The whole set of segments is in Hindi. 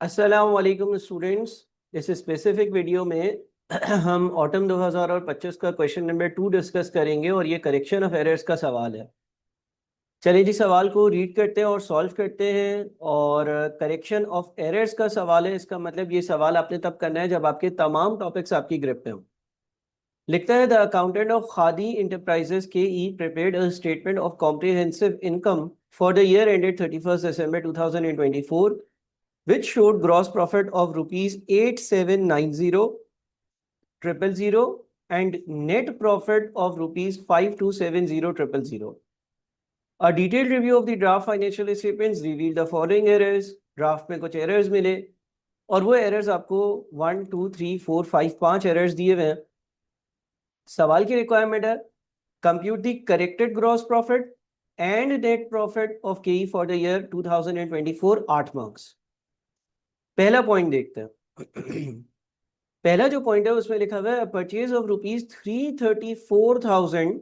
अस्सलाम वालेकुम स्टूडेंट्स। इस स्पेसिफिक वीडियो में हम ऑटम 2025 का क्वेश्चन नंबर 2 डिस्कस करेंगे और ये करेक्शन ऑफ एरर्स का सवाल है। चलिए जी, सवाल को रीड करते हैं और सॉल्व करते हैं। और करेक्शन ऑफ एरर्स का सवाल है, इसका मतलब ये सवाल आपने तब करना है जब आपके तमाम टॉपिक्स आपकी ग्रिप में हो। लिखता है the accountant of Khadi enterprises के ई prepared a statement of comprehensive income for the year ended 31 December 2024 which showed gross profit of rupees 8790,000 and net profit of rupees 5270,000. A detailed review of the draft financial statements revealed the following errors. Draft में कुछ एरर्स मिले और वो एरर्स आपको 1 2 3 4 5 5 एरर्स दिए हुए हैं। सवाल की रिक्वायरमेंट है compute the corrected gross profit and net profit of केई फॉर द ईयर 2024, 8 मार्क्स। पहला पॉइंट देखते हैं। पहला जो पॉइंट है उसमें लिखा हुआ है purchase of rupees 334,000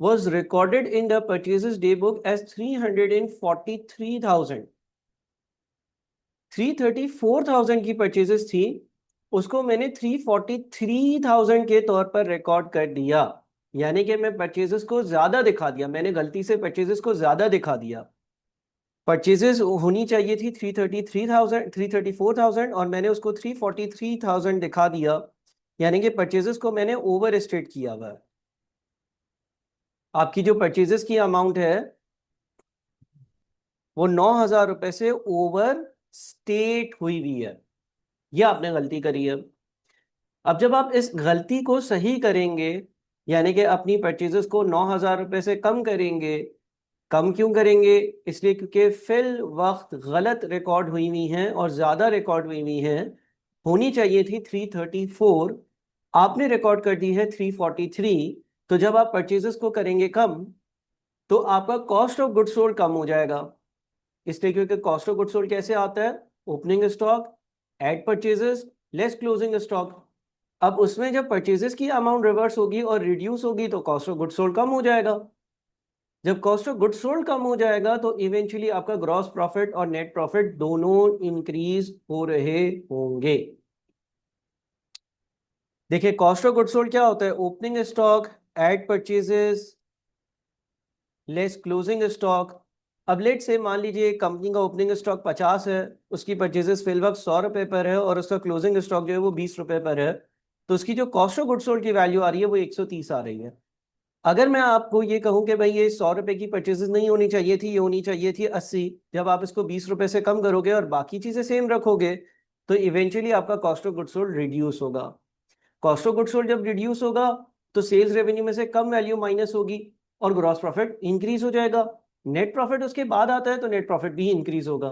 was recorded in the purchases day book as 343,000। 334,000 की परचेजेस थी, उसको मैंने 343,000 के तौर पर रिकॉर्ड कर दिया। यानी कि मैं परचेजेस को ज्यादा दिखा दिया, मैंने गलती से परचेजेस को ज्यादा दिखा दिया। परचेजेस होनी चाहिए थी 334,000 और मैंने उसको 343,000 दिखा दिया। यानी कि परचेजेस को मैंने ओवर स्टेट किया हुआ है। आपकी जो परचेजेस की अमाउंट है वो 9,000 रुपए से ओवर स्टेट हुई हुई है। ये आपने गलती करी है। अब जब आप इस गलती को सही करेंगे, यानी कि अपनी परचेजेस को 9,000 रुपए से कम करेंगे। कम क्यों करेंगे? इसलिए क्योंकि फिल वक्त गलत रिकॉर्ड हुई हुई हैं और ज्यादा रिकॉर्ड हुई हुई हैं। होनी चाहिए थी 334, आपने रिकॉर्ड कर दी है 343। तो जब आप परचेजेस को करेंगे कम तो आपका कॉस्ट ऑफ गुड्स सोल्ड कम हो जाएगा। इसलिए क्योंकि कॉस्ट ऑफ गुड्स सोल्ड कैसे आता है? Opening stock add purchases less closing stock. अब उसमें जब परचेजेस की अमाउंट रिवर्स होगी और रिड्यूस होगी तो कॉस्ट ऑफ गुड्स सोल्ड कम हो जाएगा। जब कॉस्ट ऑफ गुड्स सोल्ड कम हो जाएगा तो इवेंचुअली आपका ग्रॉस प्रॉफिट और नेट प्रॉफिट दोनों इंक्रीज हो रहे होंगे। देखिए, कॉस्ट ऑफ गुड्स सोल्ड क्या होता है? Opening stock add purchases less closing stock. अब लेट से मान लीजिए कंपनी का ओपनिंग स्टॉक 50 है, उसकी परचेजेस फिल वक्त 100 रुपए पर है और उसका क्लोजिंग स्टॉक जो है वो 20 रुपए पर है। तो उसकी जो कॉस्ट ऑफ गुड्स सोल्ड की वैल्यू आ रही है वो 130 आ रही है। अगर मैं आपको ये कहूं कि भाई ये 100 रुपए की परचेजेस नहीं होनी चाहिए थी, ये होनी चाहिए थी 80, जब आप इसको 20 रुपए से कम करोगे और बाकी चीजें सेम रखोगे तो इवेंचुअली आपका cost of goods sold reduce होगा। कॉस्ट ऑफ गुड्स सोल्ड जब रिड्यूस होगा तो सेल्स रेवेन्यू में से कम वैल्यू माइनस होगी और ग्रॉस प्रॉफिट इंक्रीज हो जाएगा। नेट प्रॉफिट उसके बाद आता है तो नेट प्रॉफिट भी इंक्रीज होगा।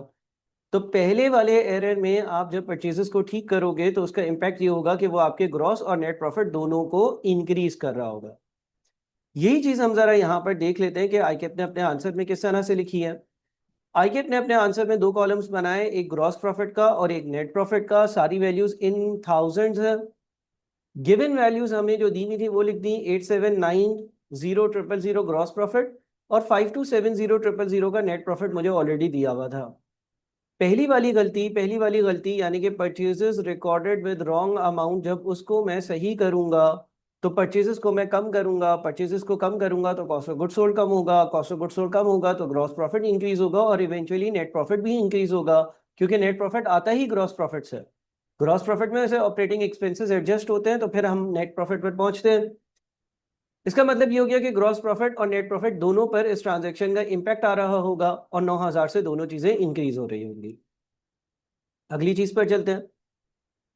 तो पहले वाले एरर में आप जब परचेजेस को ठीक करोगे तो उसका इंपैक्ट ये होगा कि वो आपके ग्रॉस और नेट प्रॉफिट दोनों को इंक्रीज कर रहा होगा। यही चीज हम जरा यहाँ पर देख लेते हैं कि आईकेप ने अपने आंसर में किस तरह से लिखी है। आईकेप ने अपने आंसर में दो कॉलम्स बनाए, एक ग्रॉस प्रॉफिट का और एक नेट प्रॉफिट का। सारी वैल्यूज इन थाउजेंड्स है। गिवन वैल्यूज हमें जो दी हुई थी वो लिख दी 8790,000 ग्रॉस प्रॉफिट और 5270,000 का नेट प्रॉफिट मुझे ऑलरेडी दिया हुआ था। पहली वाली गलती यानी कि purchases recorded with wrong amount, जब उसको मैं सही करूंगा तो परचेजेस को मैं कम करूंगा, परचेजेस को कम करूंगा तो कॉस्ट ऑफ गुड्स सोल्ड कम होगा, कॉस्ट ऑफ गुड्स सोल्ड कम होगा तो ग्रॉस प्रॉफिट इंक्रीज होगा और इवेंचुअली नेट प्रॉफिट भी इंक्रीज होगा। क्योंकि नेट प्रॉफिट आता ही ग्रॉस प्रॉफिट से। ग्रॉस प्रॉफिट में से ऑपरेटिंग एक्सपेंसेस एडजस्ट होते हैं तो फिर हम नेट प्रॉफिट पर पहुंचते हैं। इसका मतलब ये हो गया कि ग्रॉस प्रॉफिट और नेट प्रॉफिट दोनों पर इस ट्रांजैक्शन का इंपैक्ट आ रहा होगा और 9,000 से दोनों चीजें इंक्रीज हो रही होंगी। अगली चीज पर चलते हैं।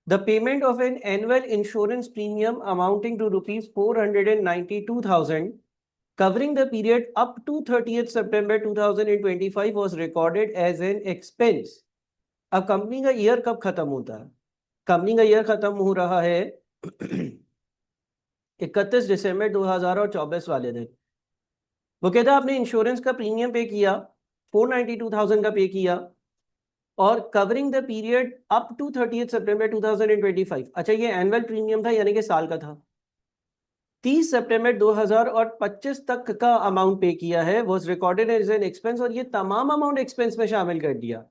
The payment of an annual insurance premium amounting to rupees 492,000 covering the period up to 30th September 2025 was recorded as an expense। अब कंपनी का ईयर कब खत्म होता है? कंपनी का ईयर खत्म हो रहा है 31 दिसंबर 2024 वाले दिन। वो कहता है आपने इंश्योरेंस का प्रीमियम पे किया, 492,000 का पे किया और covering the period up to 30th September 2025। अच्छा, ये एनुअल प्रीमियम था यानी कि साल का था। 30 सितंबर 2025 तक का अमाउंट पे किया है, was recorded as an expense और ये तमाम अमाउंट एक्सपेंस में शामिल कर दिया।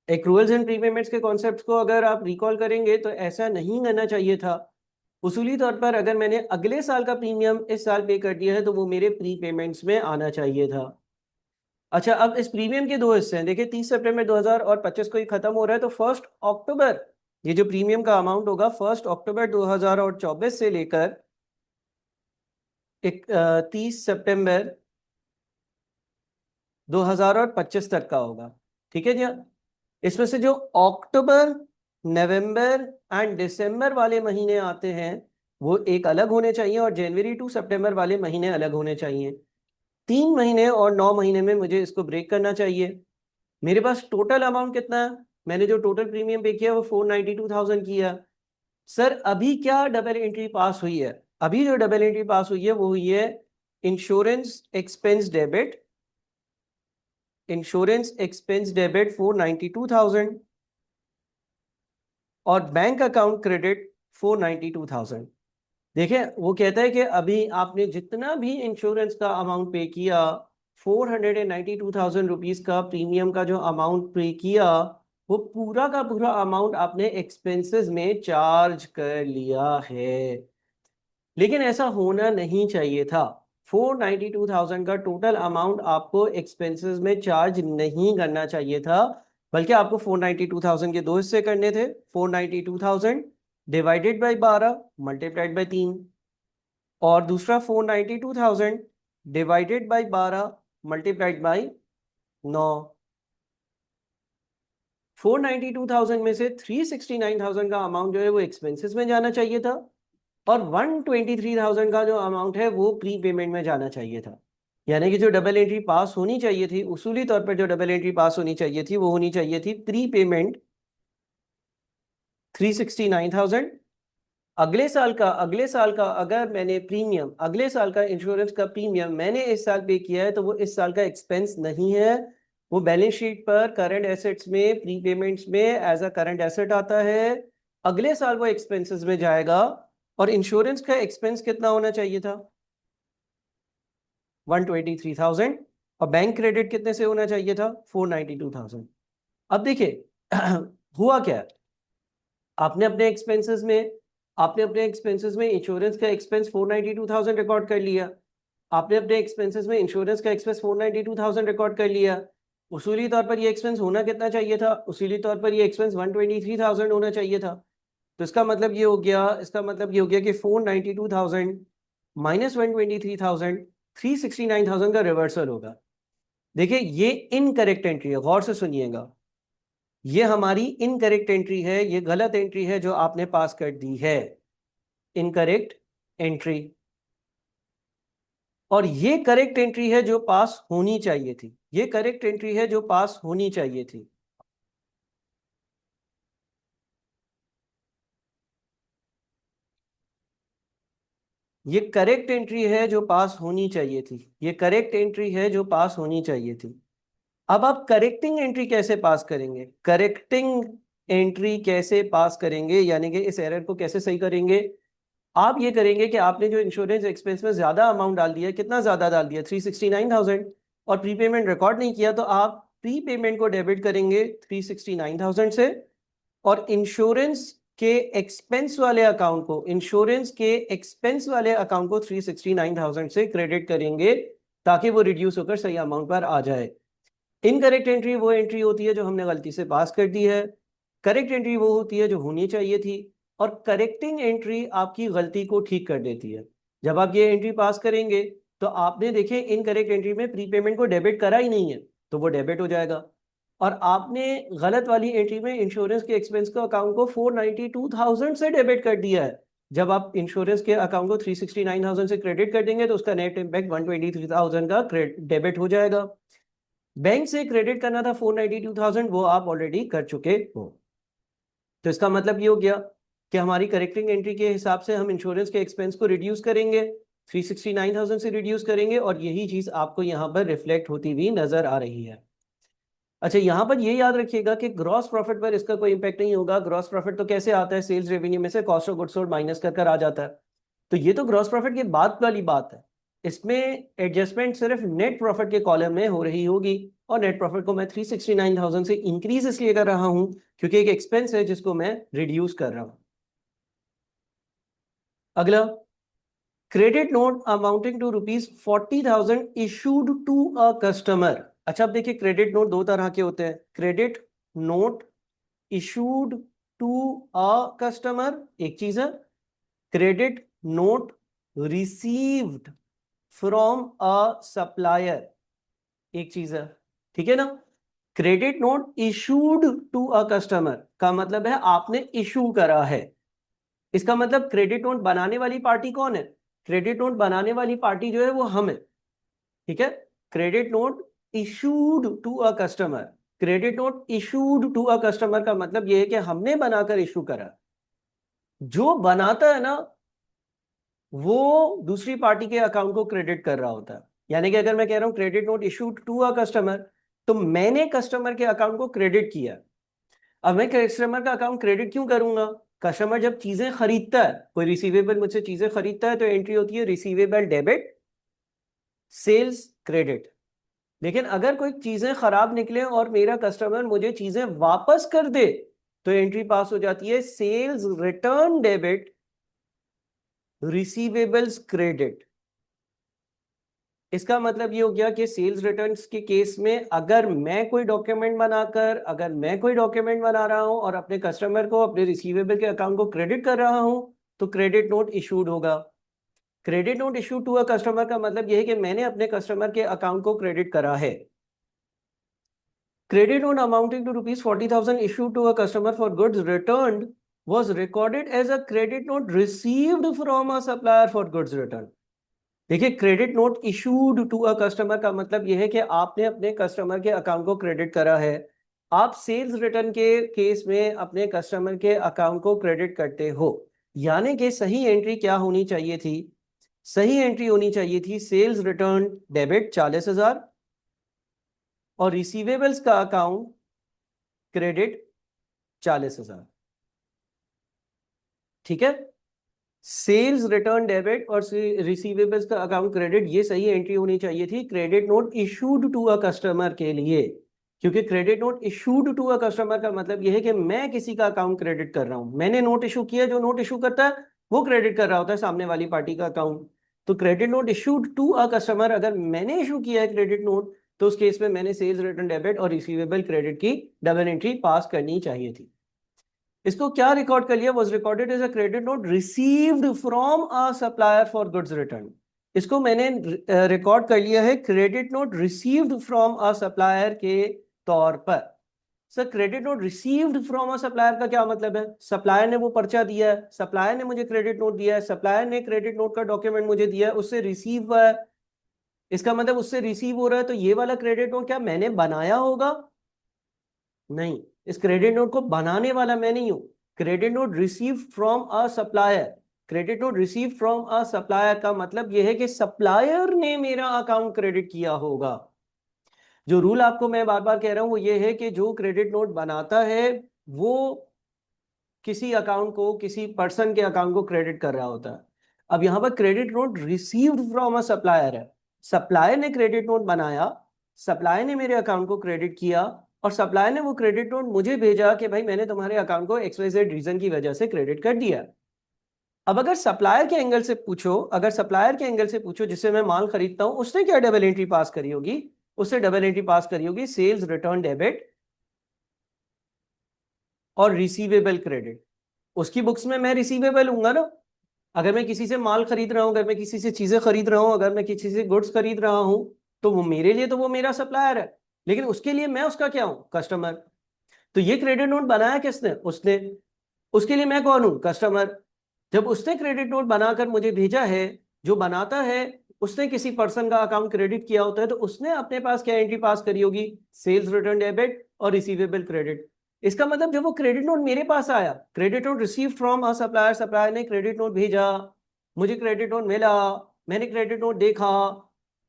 एक्रूअल्स एंड प्रीपेमेंट्स के कॉन्सेप्ट को अगर आप रिकॉल करेंगे तो ऐसा नहीं करना चाहिए था। उसूली तौर पर अगर मैंने अगले साल का प्रीमियम इस साल पे कर दिया है तो वो मेरे प्री पेमेंट्स में आना चाहिए था। अच्छा, अब इस प्रीमियम के दो हिस्से हैं। देखिए 30 सितंबर 2025 को ही खत्म हो रहा है, तो 1 अक्टूबर ये जो प्रीमियम का अमाउंट होगा 1 अक्टूबर 2024 से लेकर 30 सितंबर 2025 तक का होगा। ठीक है जी। इसमें से जो अक्टूबर, नवंबर एंड दिसंबर वाले महीने आते हैं वो एक अलग होने चाहिए, और जनवरी टू सितंबर वाले महीने अलग होने चाहिए। 3 महीने और 9 महीने में मुझे इसको ब्रेक करना चाहिए। मेरे पास टोटल अमाउंट कितना है? मैंने जो टोटल प्रीमियम पे किया वो 492,000 किया। सर अभी क्या डबल एंट्री पास हुई है? अभी जो डबल एंट्री पास हुई है वो हुई है insurance expense debit, insurance expense debit 492,000 और बैंक अकाउंट क्रेडिट 492,000। देखिए वो कहता है कि अभी आपने जितना भी इंश्योरेंस का अमाउंट पे किया, 492,000 रुपीज का प्रीमियम का जो अमाउंट पे किया, वो पूरा का पूरा अमाउंट आपने एक्सपेंसेस में चार्ज कर लिया है। लेकिन ऐसा होना नहीं चाहिए था। 492,000 का टोटल अमाउंट आपको एक्सपेंसेस में चार्ज नहीं करना चाहिए था, बल्कि आपको 492,000 के दो हिस्से करने थे। 492,000 डिवाइडेड बाई 12 मल्टीप्लाइड बाई 3, और दूसरा 492,000 डिवाइडेड बाई 12 मल्टीप्लाइड बाई 9। 492,000 में से 369,000 का अमाउंट जो है वो एक्सपेंसेस में जाना चाहिए था, और 123,000 का जो अमाउंट है वो प्री पेमेंट में जाना चाहिए था। यानी कि जो डबल एंट्री पास होनी चाहिए थी, उसूली तौर पर जो डबल एंट्री पास होनी चाहिए थी वो होनी चाहिए थी प्री पेमेंट 369,000। अगले साल का अगर मैंने प्रीमियम, अगले साल का इंश्योरेंस का प्रीमियम मैंने इस साल पे किया है तो वो इस साल का एक्सपेंस नहीं है। वो बैलेंस शीट पर करंट एसेट्स में, प्री पेमेंट्स में एज अ करंट एसेट आता है। अगले साल वो एक्सपेंसेस में जाएगा। और इंश्योरेंस का एक्सपेंस कितना होना चाहिए था? 123,000। और बैंक क्रेडिट कितने से होना चाहिए था? 492,000। अब देखिए हुआ क्या है, आपने अपने एक्सपेंसेस में, इंश्योरेंस का एक्सपेंस 492,000 रिकॉर्ड कर लिया। आपने अपने एक्सपेंसेस में इंश्योरेंस का एक्सपेंस 492,000 रिकॉर्ड कर लिया। उसूली तौर पर ये एक्सपेंस होना कितना चाहिए था? उसूली तौर पर ये एक्सपेंस 123,000 होना चाहिए था। तो इसका मतलब ये हो गया, कि 492,000 माइनस 123,000, 369,000 का रिवर्सल होगा। देखिए ये इनकरेक्ट एंट्री है, गौर से सुनिएगा। ये हमारी इनकरेक्ट एंट्री है, ये गलत एंट्री है जो आपने पास कर दी है, इनकरेक्ट एंट्री। और ये करेक्ट एंट्री है जो पास होनी चाहिए थी, ये करेक्ट एंट्री है जो पास होनी चाहिए थी। ये करेक्ट एंट्री है जो पास होनी चाहिए थी, ये करेक्ट एंट्री है जो पास होनी चाहिए थी। अब आप करेक्टिंग एंट्री कैसे पास करेंगे? करेक्टिंग एंट्री कैसे पास करेंगे, यानी कि इस एरर को कैसे सही करेंगे? आप ये करेंगे कि आपने जो इंश्योरेंस एक्सपेंस में ज्यादा अमाउंट डाल दिया, कितना ज्यादा डाल दिया? 369,000, और प्रीपेमेंट रिकॉर्ड नहीं किया, तो आप प्रीपेमेंट को डेबिट करेंगे 369,000 से, और इंश्योरेंस के एक्सपेंस वाले अकाउंट को, 369,000 से क्रेडिट करेंगे, ताकि वो रिड्यूस होकर सही अमाउंट पर आ जाए। इनकरेक्ट एंट्री वो एंट्री होती है जो हमने गलती से पास कर दी है, करेक्ट एंट्री वो होती है जो होनी चाहिए थी। और करेक्टिंग एंट्री आपकी गलती को ठीक कर देती है। जब आप ये एंट्री पास करेंगे तो आपने देखे इनकरेक्ट एंट्री में प्रीपेमेंट को डेबिट करा ही नहीं है, तो वो डेबिट हो जाएगा। और आपने गलत वाली एंट्री में इंश्योरेंस के एक्सपेंस को, अकाउंट को 492,000 से डेबिट कर दिया है। जब आप इंश्योरेंस के अकाउंट को 369,000 से क्रेडिट कर देंगे तो उसका नेट इम्पैक्ट 123,000 का डेबिट हो जाएगा। बैंक से क्रेडिट करना था 492,000, वो आप ऑलरेडी कर चुके हो। तो इसका मतलब ये हो गया कि हमारी करेक्टिंग एंट्री के हिसाब से हम इंश्योरेंस के एक्सपेंस को रिड्यूस करेंगे, 369,000 से रिड्यूस करेंगे, और यही चीज आपको यहाँ पर रिफ्लेक्ट होती हुई नजर आ रही है। अच्छा, यहाँ पर ये याद रखिएगा कि ग्रॉस प्रॉफिट पर इसका कोई इंपैक्ट नहीं होगा। ग्रॉस प्रॉफिट तो कैसे आता है? सेल्स रेवेन्यू में से cost of goods sold minus कर कर आ जाता है। तो ये तो ग्रॉस प्रॉफिट के बाद वाली बात है। इसमें एडजस्टमेंट सिर्फ नेट प्रॉफिट के कॉलम में हो रही होगी, और नेट प्रॉफिट को मैं 369,000 से इंक्रीज इसलिए कर रहा हूं क्योंकि एक एक्सपेंस है जिसको मैं रिड्यूस कर रहा हूं। अगला, credit note amounting to ₹40,000 issued to a customer. अच्छा, अब देखिए क्रेडिट नोट दो तरह के होते हैं, credit note issued to a customer एक चीज है, credit note received from a supplier एक चीज है, ठीक है ना। Credit note issued to a customer का मतलब है आपने इशू करा है। इसका मतलब क्रेडिट नोट बनाने वाली पार्टी कौन है? क्रेडिट नोट बनाने वाली पार्टी जो है वो हम है, ठीक है। Credit note issued to a customer, credit note issued to a customer का मतलब ये है कि हमने बनाकर इशू करा। जो बनाता है ना वो दूसरी पार्टी के अकाउंट को क्रेडिट कर रहा होता है। यानी कि अगर मैं कह रहा हूं credit note issued to a customer, तो मैंने कस्टमर के अकाउंट को क्रेडिट किया। अब मैं कस्टमर का अकाउंट क्रेडिट क्यों करूंगा? कस्टमर जब चीजें खरीदता है, कोई रिसीवेबल मुझसे चीजें खरीदता है, तो एंट्री होती है रिसीवेबल डेबिट सेल्स क्रेडिट। लेकिन अगर कोई चीजें खराब निकले और मेरा कस्टमर मुझे चीजें वापस कर दे, तो एंट्री पास हो जाती है sales return debit receivables credit. इसका मतलब ये हो गया कि सेल्स रिटर्न्स के केस में अगर मैं कोई डॉक्यूमेंट बना रहा हूं और अपने कस्टमर को अपने रिसीवेबल के अकाउंट को क्रेडिट कर रहा हूं, तो क्रेडिट नोट इशूड होगा। Credit note issue to a customer का मतलब यह है कि मैंने अपने कस्टमर के अकाउंट को क्रेडिट करा है। Credit note amounting to ₹40,000 issue to a customer for goods returned was recorded as a credit note received from a supplier for goods returned। देखिए, credit note issued to a customer का मतलब यह है कि आपने अपने कस्टमर के अकाउंट को क्रेडिट करा है। आप सेल्स रिटर्न के केस में अपने कस्टमर के अकाउंट को क्रेडिट करते हो। यानी कि सही एंट्री क्या होनी चाहिए थी? सही एंट्री होनी चाहिए थी सेल्स रिटर्न डेबिट 40,000 और रिसीवेबल्स का अकाउंट क्रेडिट 40,000, ठीक है। सेल्स रिटर्न डेबिट और रिसीवेबल्स का अकाउंट क्रेडिट, ये सही एंट्री होनी चाहिए थी credit note issued to a customer के लिए। क्योंकि credit note issued to a customer का मतलब यह है कि मैं किसी का अकाउंट क्रेडिट कर रहा हूं। मैंने नोट इशू किया, जो नोट इशू करता है वो क्रेडिट कर रहा होता है सामने वाली पार्टी का अकाउंट। तो credit note issued to a customer, अगर मैंने इशू किया है क्रेडिट नोट, तो उस केस में मैंने सेल्स रिटर्न डेबिट और रिसीवेबल क्रेडिट की डबल एंट्री पास करनी चाहिए थी। इसको क्या रिकॉर्ड कर लिया? Was recorded as a credit note received from a supplier for goods return. इसको मैंने रिकॉर्ड कर लिया है credit note received from a supplier के तौर पर। Sir, credit note received from a supplier का क्या मतलब है? सप्लायर ने वो पर्चा दिया है, सप्लायर ने मुझे क्रेडिट नोट दिया है, सप्लायर ने क्रेडिट नोट का डॉक्यूमेंट मुझे दिया है, उससे रिसीव हुआ है। इसका मतलब उससे रिसीव हो रहा है, तो ये वाला क्रेडिट नोट क्या मैंने बनाया होगा? नहीं, इस क्रेडिट नोट को बनाने वाला मैं नहीं हूं। Credit note receive from a supplier, credit note receive from a supplier का मतलब यह है कि सप्लायर ने मेरा अकाउंट क्रेडिट किया होगा। जो रूल आपको मैं बार बार कह रहा हूं वो ये है कि जो क्रेडिट नोट बनाता है वो किसी अकाउंट को, किसी पर्सन के अकाउंट को क्रेडिट कर रहा होता है। अब यहां पर credit note received from a supplier है, सप्लायर ने क्रेडिट नोट बनाया, सप्लायर ने मेरे अकाउंट को क्रेडिट किया, और सप्लायर ने वो क्रेडिट नोट मुझे भेजा कि भाई मैंने तुम्हारे अकाउंट को XYZ रीजन की वजह से क्रेडिट कर दिया। अब अगर सप्लायर के एंगल से पूछो, जिससे मैं माल खरीदता हूं, उसने क्या डबल एंट्री पास करी होगी? उससे डबल एंट्री पास करी होगी सेल्स रिटर्न डेबिट और रिसीवेबल क्रेडिट। उसकी बुक्स में मैं रिसीवेबल हूंगा ना। अगर मैं किसी से माल खरीद रहा हूं, अगर मैं किसी से चीजें खरीद रहा हूं, अगर मैं किसी से गुड्स खरीद रहा हूं, तो वो मेरे लिए तो वो मेरा सप्लायर है, लेकिन उसके लिए मैं उसका क्या हूं? कस्टमर। तो ये क्रेडिट नोट बनाया किसने? उसने। उसके लिए मैं कौन हूं? कस्टमर। जब उसने क्रेडिट नोट बनाकर मुझे भेजा है, जो बनाता है उसने किसी पर्सन का अकाउंट क्रेडिट किया होता है, तो उसने अपने पास क्या एंट्री पास करी होगी? सेल्स रिटर्न डेबिट और रिसीवेबल क्रेडिट। इसका मतलब जब वो क्रेडिट नोट मेरे पास आया, credit note receive from a supplier, supplier ने क्रेडिट नोट भेजा, मुझे क्रेडिट नोट मिला, मैंने क्रेडिट नोट देखा,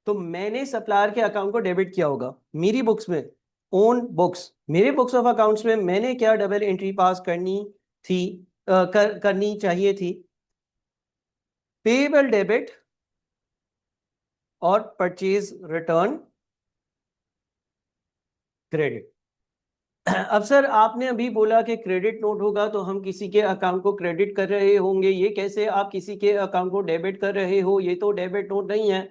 तो मैंने सप्लायर के अकाउंट को डेबिट किया होगा। मेरी बुक्स में, ओन बुक्स, मेरे बुक्स ऑफ अकाउंट्स में मैंने क्या डबल एंट्री पास करनी थी, करनी चाहिए थी? पेएबल डेबिट और परचेज रिटर्न क्रेडिट। अब सर आपने अभी बोला कि क्रेडिट नोट होगा तो हम किसी के अकाउंट को क्रेडिट कर रहे होंगे, ये कैसे आप किसी के अकाउंट को डेबिट कर रहे हो? ये तो डेबिट नोट नहीं है।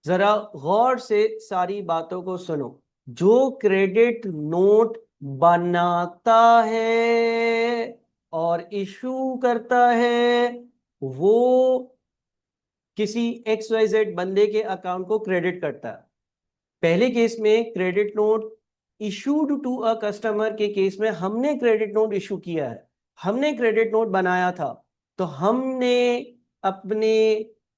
जरा गौर से सारी बातों को सुनो। जो क्रेडिट नोट बनाता है और इशू करता है वो किसी एक्स वाई जेड बंदे के अकाउंट को क्रेडिट करता है। पहले केस में credit note issued to a customer के केस में हमने क्रेडिट नोट इशू किया है, हमने क्रेडिट नोट बनाया था, तो हमने अपने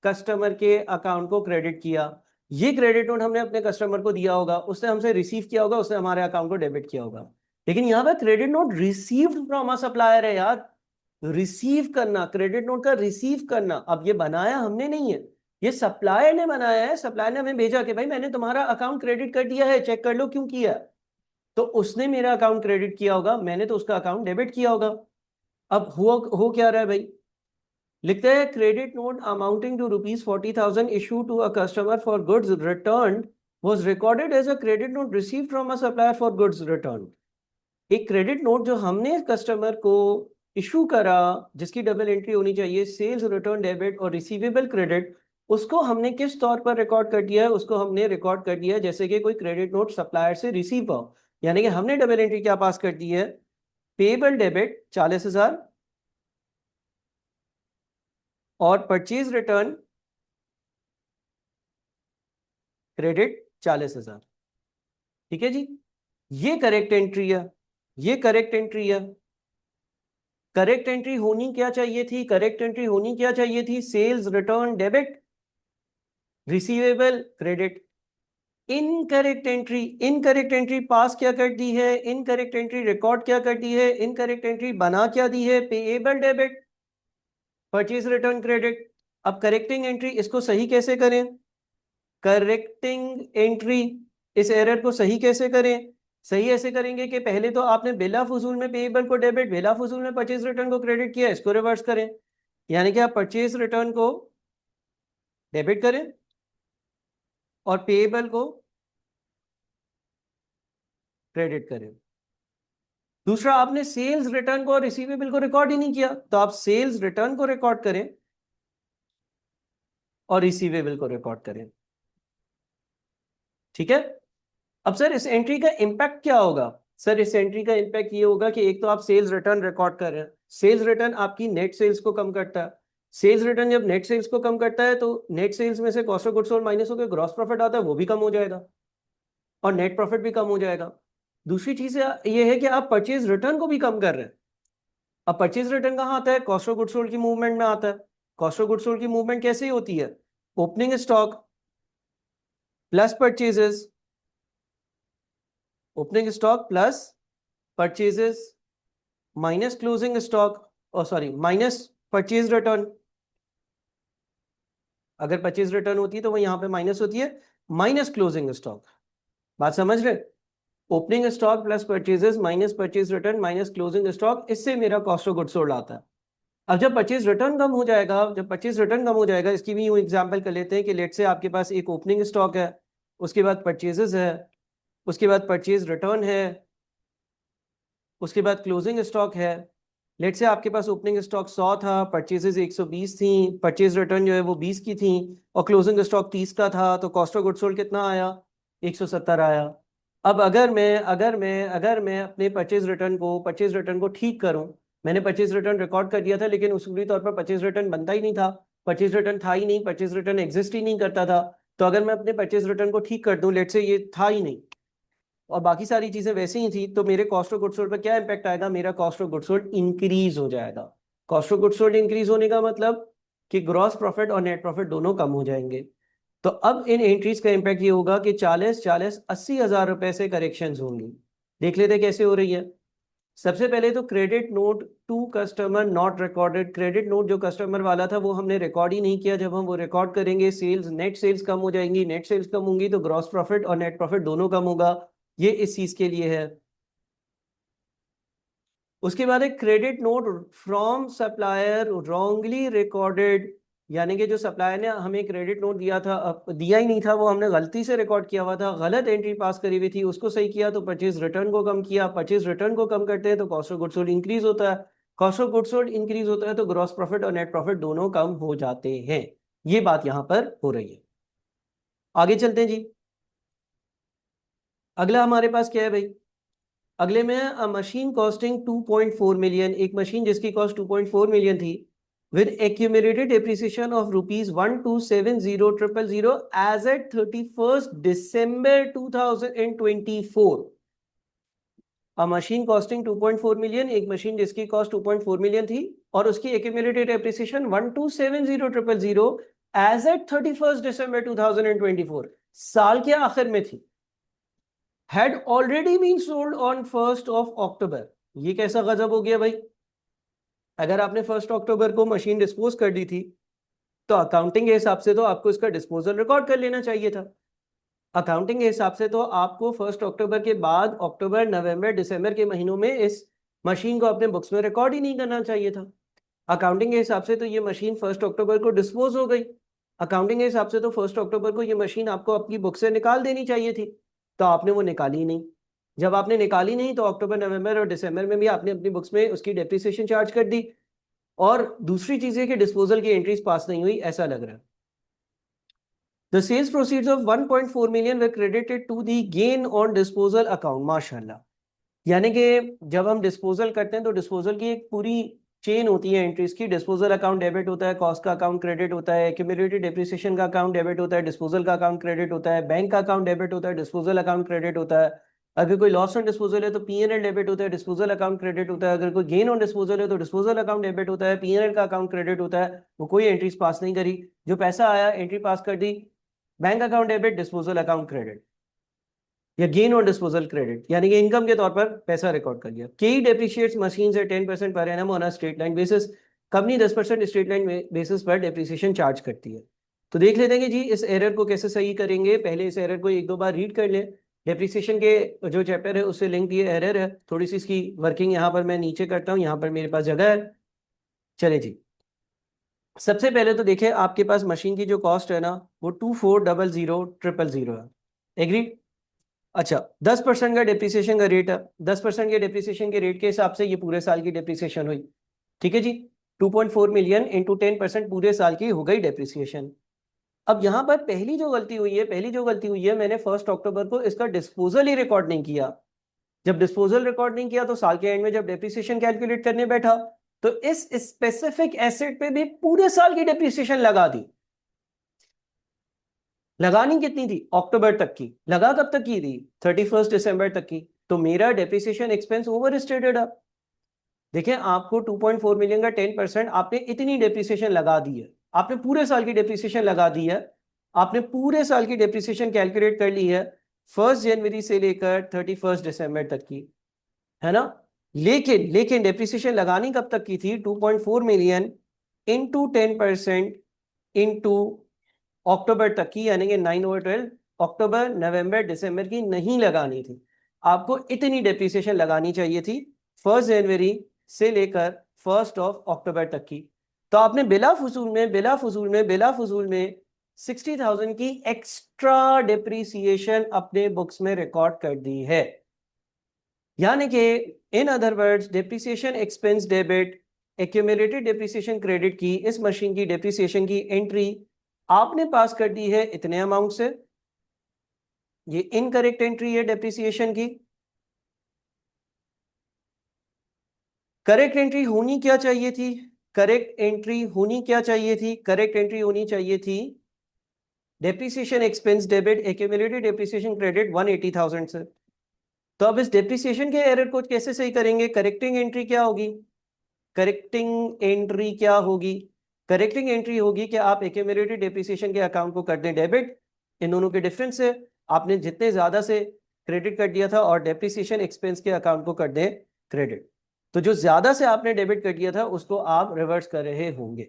कस्टमर के अकाउंट को क्रेडिट किया। ये क्रेडिट नोट हमने अपने कस्टमर को दिया होगा, उसने हमसे रिसीव किया होगा, उसने हमारे अकाउंट को डेबिट किया होगा। लेकिन यहाँ पे credit note received from a supplier है यार। रिसीव करना, क्रेडिट नोट का रिसीव करना, अब ये बनाया हमने नहीं है, ये सप्लायर ने बनाया है। सप्लायर ने हमें भेजा कि भाई मैंने तुम्हारा अकाउंट क्रेडिट कर दिया है, चेक कर लो क्यों किया। तो उसने मेरा अकाउंट क्रेडिट किया होगा, मैंने तो उसका अकाउंट डेबिट किया होगा। अब हो क्या रहा है भाई? लिखते हैं credit note amounting to ₹40,000 issue to a customer for goods return was recorded as a credit note received from a supplier for goods returned। एक क्रेडिट नोट जो हमने कस्टमर को इशू करा, जिसकी डबल एंट्री होनी चाहिए सेल्स रिटर्न डेबिट और रिसीवेबल क्रेडिट, उसको हमने किस तौर पर रिकॉर्ड कर दिया है? उसको हमने रिकॉर्ड कर दिया है जैसे कि कोई क्रेडिट नोट सप्लायर से रिसीव हो। यानी कि हमने डबल एंट्री क्या पास कर दी है? पेबल डेबिट 40,000 और परचेज रिटर्न क्रेडिट 40,000। ठीक है जी, ये करेक्ट एंट्री है, ये करेक्ट एंट्री है। करेक्ट एंट्री होनी क्या चाहिए थी? करेक्ट एंट्री होनी क्या चाहिए थी? Sales return debit, receivable credit. Incorrect entry, incorrect entry pass क्या कर दी है? इनकरेक्ट एंट्री रिकॉर्ड क्या कर दी है? इनकरेक्ट एंट्री बना क्या दी है? Payable debit, purchase return credit. अब करेक्टिंग एंट्री इसको सही कैसे करें? करेक्टिंग एंट्री इस एरर को सही कैसे करें? सही ऐसे करेंगे कि पहले तो आपने बिला फजूल में पेएबल को डेबिट, बिला फजूल में परचेज रिटर्न को क्रेडिट किया, इसको रिवर्स करें। यानी कि आप परचेज रिटर्न को डेबिट करें और पेएबल को क्रेडिट करें। दूसरा, आपने सेल्स रिटर्न को और रिसीवेबल को रिकॉर्ड ही नहीं किया, तो आप सेल्स रिटर्न को रिकॉर्ड करें और रिसीवेबल को रिकॉर्ड करें। ठीक है। अब सर इस एंट्री का इंपैक्ट क्या होगा? सर इस एंट्री का इंपैक्ट ये होगा कि एक तो आप सेल्स रिटर्न रिकॉर्ड कर रहे हैं, सेल्स रिटर्न आपकी नेट सेल्स को कम करता है। सेल्स रिटर्न जब नेट सेल्स को कम करता है तो नेट सेल्स में से cost of goods sold minus होकर ग्रॉस प्रॉफिट आता है, वो भी कम हो जाएगा और नेट प्रॉफिट भी कम हो जाएगा। दूसरी चीज ये है कि आप परचेज रिटर्न को भी कम कर रहे हैं। अब परचेज रिटर्न कहाँ आता है? कॉस्ट ऑफ गुड्स सोल्ड की मूवमेंट में आता है। कॉस्ट ऑफ गुड्स सोल्ड की मूवमेंट कैसे होती है? Opening stock plus purchases, opening stock plus purchases minus closing stock, और सॉरी माइनस परचेज रिटर्न। अगर परचेज रिटर्न होती है तो वो यहाँ पे माइनस होती है, माइनस क्लोजिंग स्टॉक। बात समझ रहे? Opening stock plus purchases minus purchase return minus closing stock, इससे मेरा कॉस्ट ऑफ गुड्स सोल्ड आता है। अब जब परचेज रिटर्न कम हो जाएगा, जब परचेज रिटर्न कम हो जाएगा, इसकी भी यूं एग्जांपल कर लेते हैं कि लेट से आपके पास एक ओपनिंग स्टॉक है, उसके बाद परचेजेस है, उसके बाद परचेज रिटर्न है, उसके बाद क्लोजिंग स्टॉक है। लेट से आपके पास ओपनिंग स्टॉक 100 था, परचेजेस 120 थी, परचेज रिटर्न जो है वो 20 की थी और क्लोजिंग स्टॉक 30 का था, तो कॉस्ट ऑफ गुड्स सोल्ड कितना आया? 170 आया। अब अगर मैं अपने परचेज रिटर्न को ठीक करूं, मैंने परचेज रिटर्न रिकॉर्ड कर दिया था लेकिन उसूली तौर पर परचेज रिटर्न बनता ही नहीं था, परचेज रिटर्न था ही नहीं, परचेज रिटर्न एग्जिस्ट ही नहीं करता था। तो अगर मैं अपने परचेज रिटर्न को ठीक कर दूं, लेट से ये था ही नहीं और बाकी सारी चीजें वैसे ही थी, तो मेरे कॉस्ट ऑफ गुड्स सोल्ड पर क्या इंपैक्ट आएगा? मेरा cost of goods sold increase हो जाएगा। Cost of goods sold increase होने का मतलब कि ग्रॉस प्रॉफिट और नेट प्रॉफिट दोनों कम हो जाएंगे। तो अब इन एंट्रीज का इंपैक्ट ये होगा कि 40 80 हजार रुपए से करेक्शंस होंगी। देख लेते कैसे हो रही है। सबसे पहले तो credit note to customer not recorded, credit note जो कस्टमर वाला था वो हमने रिकॉर्ड ही नहीं किया। जब हम वो रिकॉर्ड करेंगे सेल्स, नेट सेल्स कम हो जाएंगी, नेट सेल्स कम होंगी तो ग्रॉस प्रॉफिट और नेट प्रॉफिट दोनों कम होगा। ये इस चीज के लिए है। उसके बाद एक credit note from supplier wrongly recorded यानी कि जो सप्लायर ने हमें क्रेडिट नोट दिया था, दिया ही नहीं था, वो हमने गलती से रिकॉर्ड किया हुआ था, गलत एंट्री पास करी हुई थी, उसको सही किया तो परचेज रिटर्न को कम किया, परचेज रिटर्न को कम करते हैं तो cost of goods sold increase होता है, cost of goods sold increase होता है तो ग्रॉस प्रॉफिट और नेट प्रॉफिट दोनों कम हो जाते हैं। ये बात यहां पर हो रही है। आगे चलते हैं जी। अगला हमारे पास क्या है भाई? अगले में मशीन कॉस्टिंग 2.4 मिलियन, एक मशीन जिसकी कॉस्ट 2.4 मिलियन थी with accumulated depreciation of rupees 1270000 as at 31st December 2024। a machine costing 2.4 million, एक मशीन जिसकी कॉस्ट 2.4 मिलियन थी और उसकी accumulated depreciation 1270000 as at 31st December 2024 साल के आखिर में थी, had already been sold on 1st of October। ये कैसा गजब हो गया भाई? अगर आपने 1st अक्टूबर को मशीन डिस्पोज कर दी थी तो अकाउंटिंग के हिसाब से तो आपको इसका डिस्पोजल रिकॉर्ड कर लेना चाहिए था। अकाउंटिंग के हिसाब से तो आपको 1 अक्टूबर के बाद अक्टूबर नवंबर दिसंबर के महीनों में इस मशीन को अपने बुक्स में रिकॉर्ड ही नहीं करना चाहिए था। अकाउंटिंग के हिसाब से तो ये मशीन 1 अक्टूबर को डिस्पोज हो गई। अकाउंटिंग के हिसाब से तो 1 अक्टूबर को ये मशीन आपको अपनी बुक से निकाल देनी चाहिए थी, तो आपने वो निकाली नहीं। जब आपने निकाली नहीं तो अक्टूबर नवंबर और दिसंबर में भी आपने अपनी बुक्स में उसकी डेप्रिसिएशन चार्ज कर दी, और दूसरी चीज है कि डिस्पोजल की एंट्रीज पास नहीं हुई, ऐसा लग रहा है। The sales proceeds of 1.4 million were credited to the gain on disposal account। माशाल्लाह, यानी कि जब हम डिस्पोजल करते हैं तो डिस्पोजल की एक पूरी चेन होती है एंट्रीज की। डिस्पोजल अकाउंट डेबिट होता है, कॉस्ट का अकाउंट क्रेडिट होता है, एक्यूमुलेटेड डेप्रिसिएशन का अकाउंट डेबिट होता है, डिस्पोजल का अकाउंट क्रेडिट होता है, बैंक का अकाउंट डेबिट होता है, डिस्पोजल अकाउंट क्रेडिट होता है। अगर कोई लॉस ऑन डिस्पोजल है तो पीएनएल डेबिट होता है, डिस्पोजल अकाउंट क्रेडिट होता है। अगर कोई गेन ऑन डिस्पोजल है तो डिस्पोजल अकाउंट डेबिट होता है, पीएनएल का अकाउंट क्रेडिट होता है। वो कोई एंट्रीज पास नहीं करी, जो पैसा आया एंट्री पास कर दी, bank account debit, disposal account credit, या गेन ऑन डिस्पोजल क्रेडिट, यानी कि इनकम के तौर पर पैसा रिकॉर्ड कर लिया। केई डेप्रिशिएट्स मशीन्स एट 10% पर annum on a straight line basis. Company 10% straight line basis पर डेप्रिसिएशन चार्ज करती है। तो देख लेते हैं कि जी इस एरर को कैसे सही करेंगे। पहले इस एरर को एक दो बार रीड कर ले। डेप्रिसिएशन के जो चैप्टर है उससे लिंक ये एरर है, थोड़ी सी इसकी वर्किंग यहाँ पर मैं नीचे करता हूँ, यहाँ पर मेरे पास जगह है। चले जी, सबसे पहले तो देखें आपके पास मशीन की जो कॉस्ट है ना वो 240000 है। एग्री? अच्छा, 10% का डेप्रिसिएशन का रेट है, 10% के डेप्रिसिएशन के रेट के हिसाब से ये पूरे साल की डेप्रिसिएशन हुई। ठीक है जी, 2.4 मिलियन इंटू 10% पूरे साल की हो गई डेप्रिसिएशन। अब यहां पर पहली जो गलती हुई है, मैंने 1 अक्टूबर को इसका डिस्पोजल ही रिकॉर्ड नहीं किया। जब डिस्पोजल रिकॉर्ड नहीं किया तो साल के एंड में जब डेप्रिसिएशन कैलकुलेट करने बैठा तो इस स्पेसिफिक एसेट पे भी पूरे साल की डेप्रिसिएशन लगा दी। लगानी कितनी थी? अक्टूबर तक की। लगा कब तक की थी? 31 दिसंबर तक की। तो मेरा डेप्रिसिएशन एक्सपेंस ओवर स्टेटेड है। देखें, आपको 2.4 मिलियन का 10% आपने इतनी डेप्रिसिएशन लगा दी है, आपने पूरे साल की डेप्रिसिएशन लगा दी है, आपने पूरे साल की डेप्रिसिएशन कैलकुलेट कर ली है 1 जनवरी से लेकर 31 दिसंबर तक की, है ना। लेकिन डेप्रिसिएशन लगानी कब तक की थी? 2.4 मिलियन इंटू 10% इंटू अक्टूबर तक की, यानी कि 9/12 अक्टूबर नवंबर दिसंबर की नहीं लगानी थी। आपको इतनी डेप्रिसिएशन लगानी चाहिए थी 1 जनवरी से लेकर 1 अक्टूबर तक की। तो आपने बिला फजूल में 60,000 की एक्स्ट्रा डेप्रिसिएशन अपने बुक्स में रिकॉर्ड कर दी है। यानी कि in other words depreciation expense debit, accumulated depreciation credit की इस मशीन की डेप्रिसिएशन की एंट्री आपने पास कर दी है इतने अमाउंट से। ये इनकरेक्ट एंट्री है डेप्रिसिएशन की। करेक्ट एंट्री होनी क्या चाहिए थी? करेक्ट एंट्री होनी चाहिए थी depreciation expense debit accumulated depreciation credit 180,000 से। तो अब इस डेप्रिसिएशन के एरर को कैसे सही करेंगे? करेक्टिंग एंट्री क्या होगी? करेक्टिंग एंट्री होगी कि आप एक्यूमुलेटेड डेप्रिसिएशन के अकाउंट को कर दें डेबिट। इन दोनों के डिफरेंस से आपने जितने ज्यादा से क्रेडिट कर दिया था और डेप्रिसिएशन एक्सपेंस के अकाउंट को कर दें क्रेडिट। तो जो ज्यादा से आपने डेबिट कर दिया था उसको आप रिवर्स कर रहे होंगे।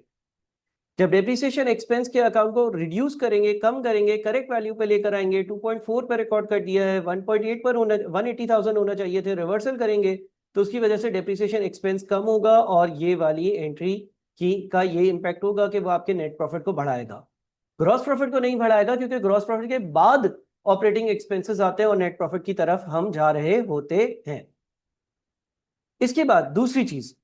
जब डेप्रिसिएशन एक्सपेंस के अकाउंट को रिड्यूस करेंगे, कम करेंगे, करेक्ट वैल्यू पे लेकर आएंगे, 2.4 पर रिकॉर्ड कर दिया है, 1.8 पर होना, 180,000 होना चाहिए थे, रिवर्सल करेंगे तो उसकी वजह से डेप्रिसिएशन एक्सपेंस कम होगा और ये वाली एंट्री का ये इम्पैक्ट होगा कि वो आपके नेट प्रॉफिट को बढ़ाएगा, ग्रॉस प्रॉफिट को नहीं बढ़ाएगा, क्योंकि ग्रॉस प्रॉफिट के बाद ऑपरेटिंग एक्सपेंसेस आते हैं और नेट प्रॉफिट की तरफ हम जा रहे होते हैं। इसके बाद दूसरी चीज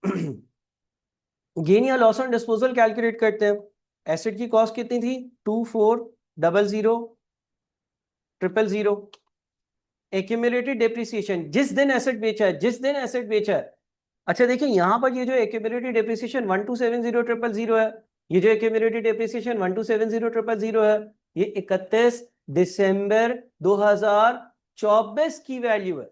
गेन या लॉस ऑन डिस्पोजल कैलकुलेट करते हैं। एसेट की कॉस्ट कितनी थी? 24000000। एक्यूमुलेटेड डेप्रिसिएशन जिस दिन एसेट बेचा है, जिस दिन एसेट बेचा है। अच्छा देखिए यहां पर ये जो एक्यूमुलेटेड डेप्रिसिएशन 1270000 है, ये जो एक्यूमुलेटेड डेप्रिसिएशन 1270000 है, ये 31 दिसंबर 2024 की वैल्यू है।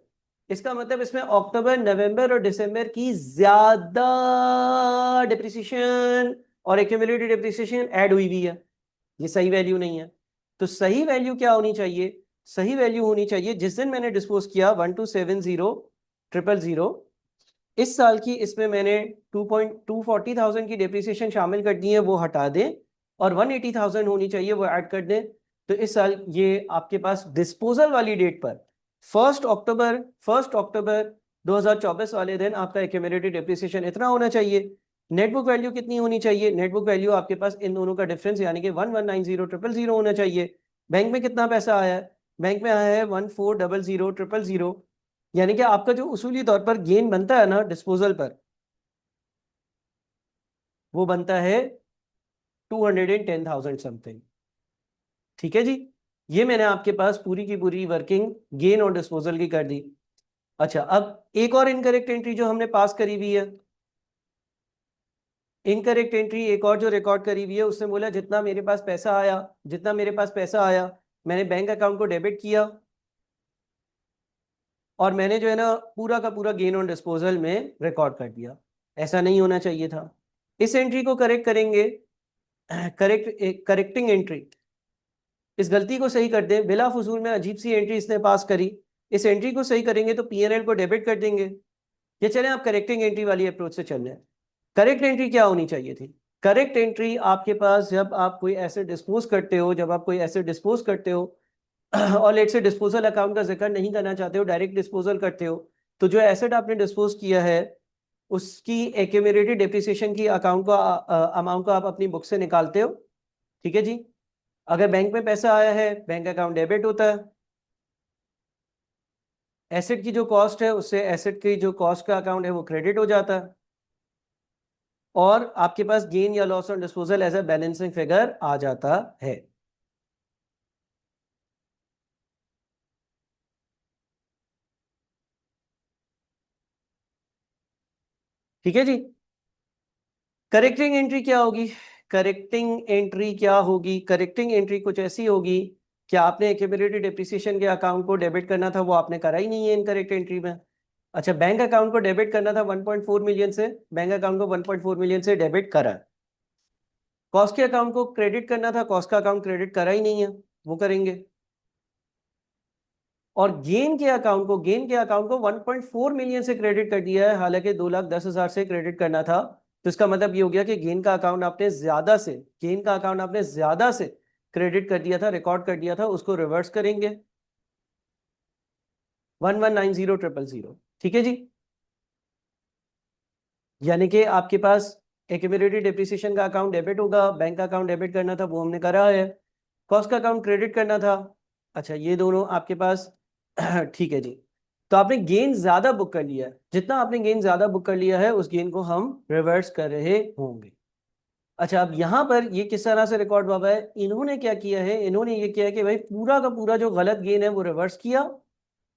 इसका मतलब इसमें अक्टूबर, नवंबर और दिसंबर की ज्यादा डिप्रिसिएशन और एक्यूमुलेटेड डिप्रिसिएशन ऐड हुई हुई है। ये सही वैल्यू नहीं है। तो सही वैल्यू क्या होनी चाहिए? सही वैल्यू होनी चाहिए जिस दिन मैंने डिस्पोज किया 1270000, इस साल की इसमें मैंने 240,000 की डेप्रिसिएशन शामिल कर दी है, वो हटा दें, और 180,000 होनी चाहिए, वो ऐड कर दें। तो इस साल ये आपके पास डिस्पोजल वाली डेट पर 1 अक्टूबर 2024 वाले दिन आपका एक्यूमुलेटेड डेप्रिसिएशन इतना होना चाहिए। नेट बुक वैल्यू कितनी होनी चाहिए? नेट बुक वैल्यू आपके पास इन दोनों का डिफरेंस यानी कि 1190000 होना चाहिए। बैंक में कितना पैसा आया है? बैंक में आया है 14000000, यानी कि आपका जो उसूली तौर पर गेन बनता है ना डिस्पोजल पर, वो बनता है 210,000 समथिंग। ठीक है जी, ये मैंने आपके पास पूरी की पूरी वर्किंग गेन और डिस्पोजल की कर दी। अच्छा अब एक और इनकरेक्ट एंट्री जो हमने पास करी हुई है, इनकरेक्ट एंट्री एक और जो रिकॉर्ड करी हुई है, उसने बोला जितना मेरे पास पैसा आया, जितना मेरे पास पैसा आया मैंने बैंक अकाउंट को डेबिट किया, और मैंने जो है ना पूरा का पूरा गेन ऑन डिस्पोजल में रिकॉर्ड कर दिया। ऐसा नहीं होना चाहिए था। इस एंट्री को करेक्ट करेंगे, करेक्टिंग एंट्री, इस गलती को सही कर दें। बिला फजूल में अजीब सी एंट्री इसने पास करी, इस एंट्री को सही करेंगे तो पीएनएल को डेबिट कर देंगे। ये चले आप करेक्टिंग एंट्री वाली अप्रोच से चल रहे हैं। करेक्ट एंट्री क्या होनी चाहिए थी? करेक्ट एंट्री आपके पास जब आप कोई एसेट डिस्पोज करते हो, जब आप कोई एसेट डिस्पोज करते हो और लेट से डिस्पोजल अकाउंट का जिक्र नहीं करना चाहते हो, डायरेक्ट डिस्पोजल करते हो, तो जो एसेट आपने डिस्पोज किया है उसकी एक्यूमुलेटेड डेप्रिसिएशन की अकाउंट को अमाउंट को आप अपनी बुक से निकालते हो। ठीक है जी, अगर बैंक में पैसा आया है बैंक अकाउंट डेबिट होता है, एसेट की जो कॉस्ट है उससे एसेट की जो कॉस्ट का अकाउंट है वो क्रेडिट हो जाता है, और आपके पास गेन या loss on disposal as a balancing figure आ जाता है। ठीक है जी, करेक्टिंग एंट्री क्या होगी? करेक्टिंग एंट्री क्या होगी? करेक्टिंग एंट्री कुछ ऐसी होगी कि आपने एक्यूमुलेटेड डेप्रिसिएशन के अकाउंट को डेबिट करना था, वो आपने करा ही नहीं है इनकरेक्ट एंट्री में। अच्छा बैंक अकाउंट को डेबिट करना था 1.4 मिलियन से, बैंक अकाउंट को 1.4 मिलियन से डेबिट करा। कॉस्ट के अकाउंट को क्रेडिट करना था, कॉस्ट का अकाउंट क्रेडिट करा ही नहीं है, वो करेंगे। और गेन के अकाउंट को 1.4 मिलियन से क्रेडिट कर दिया है, हालांकि 2,10,000 से क्रेडिट करना था। तो इसका मतलब ये हो गया कि गेन का अकाउंट आपने ज्यादा से क्रेडिट कर दिया था, रिकॉर्ड कर दिया था, उसको रिवर्स करेंगे 1190000। ठीक है जी, यानी कि आपके पास एक्यूमुलेटेड डेप्रिसिएशन का अकाउंट डेबिट होगा, बैंक का अकाउंट डेबिट करना था वो हमने करा है, कॉस्ट का अकाउंट क्रेडिट करना था। अच्छा ये दोनों आपके पास ठीक है जी, तो आपने गेन ज्यादा बुक कर लिया है, जितना आपने गेन ज्यादा बुक कर लिया है उस गेन को हम रिवर्स कर रहे होंगे। अच्छा अब यहां पर ये किस तरह से रिकॉर्ड हुआ है? इन्होंने क्या किया है, इन्होंने ये किया है कि भाई पूरा का पूरा जो गलत गेन है वो रिवर्स किया,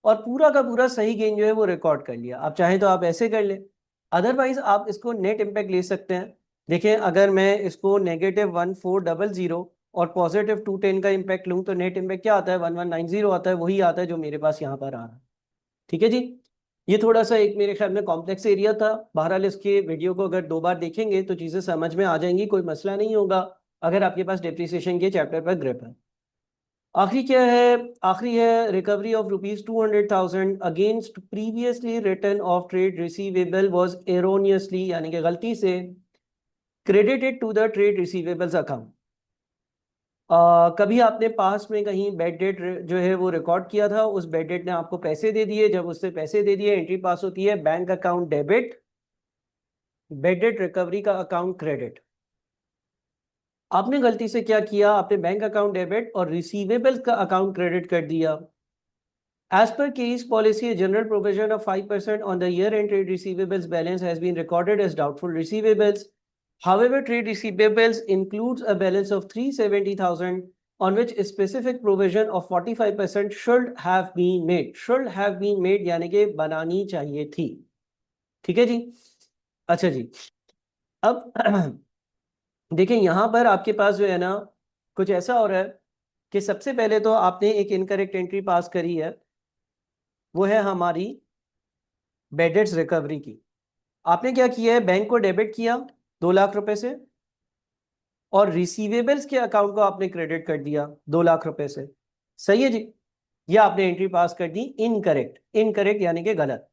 और पूरा का पूरा सही गेन जो है वो रिकॉर्ड कर लिया। आप चाहें तो आप ऐसे कर ले, अदरवाइज आप इसको नेट इम्पैक्ट ले सकते हैं। देखिए अगर मैं इसको -1400 और +210 का इम्पैक्ट लूँ तो नेट इम्पैक्ट क्या आता है? 1190 आता है, वही आता है जो मेरे पास यहाँ पर आ रहा है। ठीक है जी, ये थोड़ा सा एक मेरे ख्याल में कॉम्प्लेक्स एरिया था। बहरहाल इसके वीडियो को अगर 2 बार देखेंगे तो चीज़ें समझ में आ जाएंगी, कोई मसला नहीं होगा अगर आपके पास डेप्रिसिएशन के चैप्टर पर ग्रिप है। आखिरी क्या है? आखिरी है recovery of ₹200,000 against previously written off trade receivable was erroneously, यानी कि गलती से credited to the trade receivables account. कभी आपने पास में कहीं बैड डेट जो है वो रिकॉर्ड किया था, उस बैड डेट ने आपको पैसे दे दिए, जब उससे पैसे दे दिए एंट्री पास होती है bank account debit bad debt recovery का अकाउंट क्रेडिट। आपने गलती से क्या किया, आपने बैंक अकाउंट डेबिट और रिसीवेबल्स का अकाउंट क्रेडिट कर दिया। As per KE's policy, a general provision of 5% on the year-end trade receivables balance has been recorded as doubtful receivables. However, trade receivables includes a balance of 370,000 on which a specific provision of 45% should have been made. Should have been made यानी कि बनानी चाहिए थी। ठीक है जी। अच्छा जी, अब देखिए यहां पर आपके पास जो है ना कुछ ऐसा हो रहा है कि सबसे पहले तो आपने एक इनकरेक्ट एंट्री पास करी है, वो है हमारी बैड डेट्स रिकवरी की। आपने क्या किया है, बैंक को डेबिट किया 2 लाख रुपए से और रिसीवेबल्स के अकाउंट को आपने क्रेडिट कर दिया 2 लाख रुपए से। सही है जी, ये आपने एंट्री पास कर दी इनकरेक्ट। इनकरेक्ट यानी कि गलत।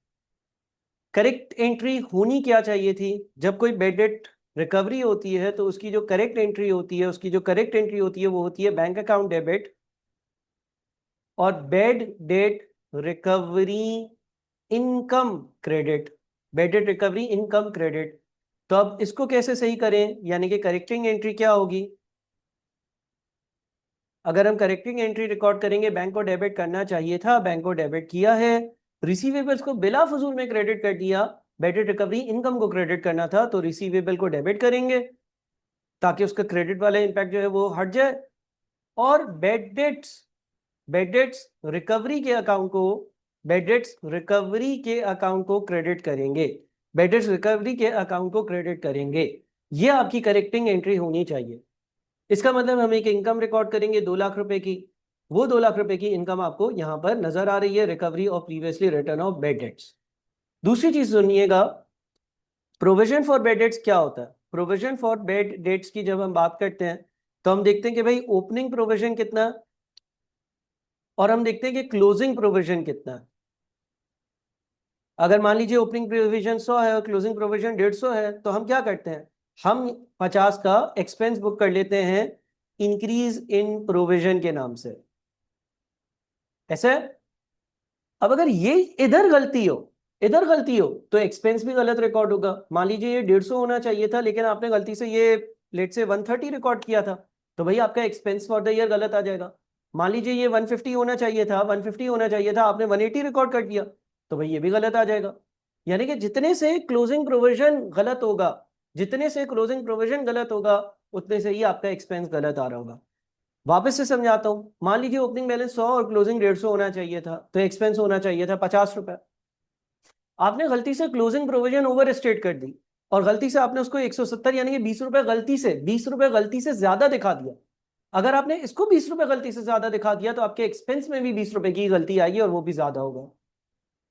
करेक्ट एंट्री होनी क्या चाहिए थी, जब कोई बैड डेट रिकवरी होती है तो उसकी जो करेक्ट एंट्री होती है, उसकी जो करेक्ट एंट्री होती है वो होती है बैंक अकाउंट डेबिट और bad debt recovery income credit. Bad debt recovery income credit. तो अब इसको कैसे सही करें, यानी कि करेक्टिंग एंट्री क्या होगी। अगर हम करेक्टिंग एंट्री रिकॉर्ड करेंगे, बैंक को डेबिट करना चाहिए था, बैंक को डेबिट किया है, रिसीवेबल्स को बिला फजूल में क्रेडिट कर दिया, बैड डेट रिकवरी इनकम को क्रेडिट करना था तो रिसीवेबल को डेबिट करेंगे ताकि उसका क्रेडिट वाला इंपैक्ट जो है वो हट जाए। और बैड डेट्स रिकवरी के अकाउंट को बैड डेट्स रिकवरी के अकाउंट को क्रेडिट करेंगे। बैड डेट्स रिकवरी के अकाउंट को क्रेडिट करेंगे, ये आपकी करेक्टिंग एंट्री होनी चाहिए। इसका मतलब हम एक इनकम रिकॉर्ड करेंगे 2 लाख रुपए की, वो 2 लाख रुपए की इनकम आपको यहां पर नजर आ रही है, recovery of previously written of bad debts. दूसरी चीज सुनिएगा, प्रोविजन फॉर बैड डेट्स क्या होता है। प्रोविजन फॉर बैड डेट्स की जब हम बात करते हैं तो हम देखते हैं कि भाई ओपनिंग प्रोविजन कितना है और हम देखते हैं कि क्लोजिंग प्रोविजन कितना है। अगर मान लीजिए ओपनिंग प्रोविजन 100 है और क्लोजिंग प्रोविजन 150 है तो हम क्या करते हैं, हम 50 का एक्सपेंस बुक कर लेते हैं इंक्रीज इन प्रोविजन के नाम से। ऐसे अब अगर ये इधर गलती हो, इधर गलती हो तो एक्सपेंस भी गलत रिकॉर्ड होगा। मान लीजिए ये 150 होना चाहिए था लेकिन आपने गलती से ये लेट से 130 रिकॉर्ड किया था तो भाई आपका एक्सपेंस फॉर द ईयर गलत आ जाएगा। मान लीजिए ये 150 होना चाहिए था, 150 होना चाहिए था, आपने 180 रिकॉर्ड कर दिया तो भाई ये भी गलत आ जाएगा। यानी कि जितने से क्लोजिंग प्रोविजन गलत होगा, जितने से क्लोजिंग प्रोविजन गलत होगा उतने से ही आपका एक्सपेंस गलत आ रहा होगा। वापस से समझाता हूं, मान लीजिए ओपनिंग बैलेंस 100 और क्लोजिंग 150 होना चाहिए था तो एक्सपेंस होना चाहिए था 50 रुपए। आपने गलती से क्लोजिंग प्रोविजन ओवर स्टेट कर दी और गलती से आपने उसको 170 यानी कि 20 रुपए गलती से 20 रुपए गलती से ज्यादा दिखा दिया। अगर आपने इसको 20 रुपए गलती से ज्यादा दिखा दिया तो आपके एक्सपेंस में भी 20 रुपए की गलती आएगी और वो भी ज्यादा होगा।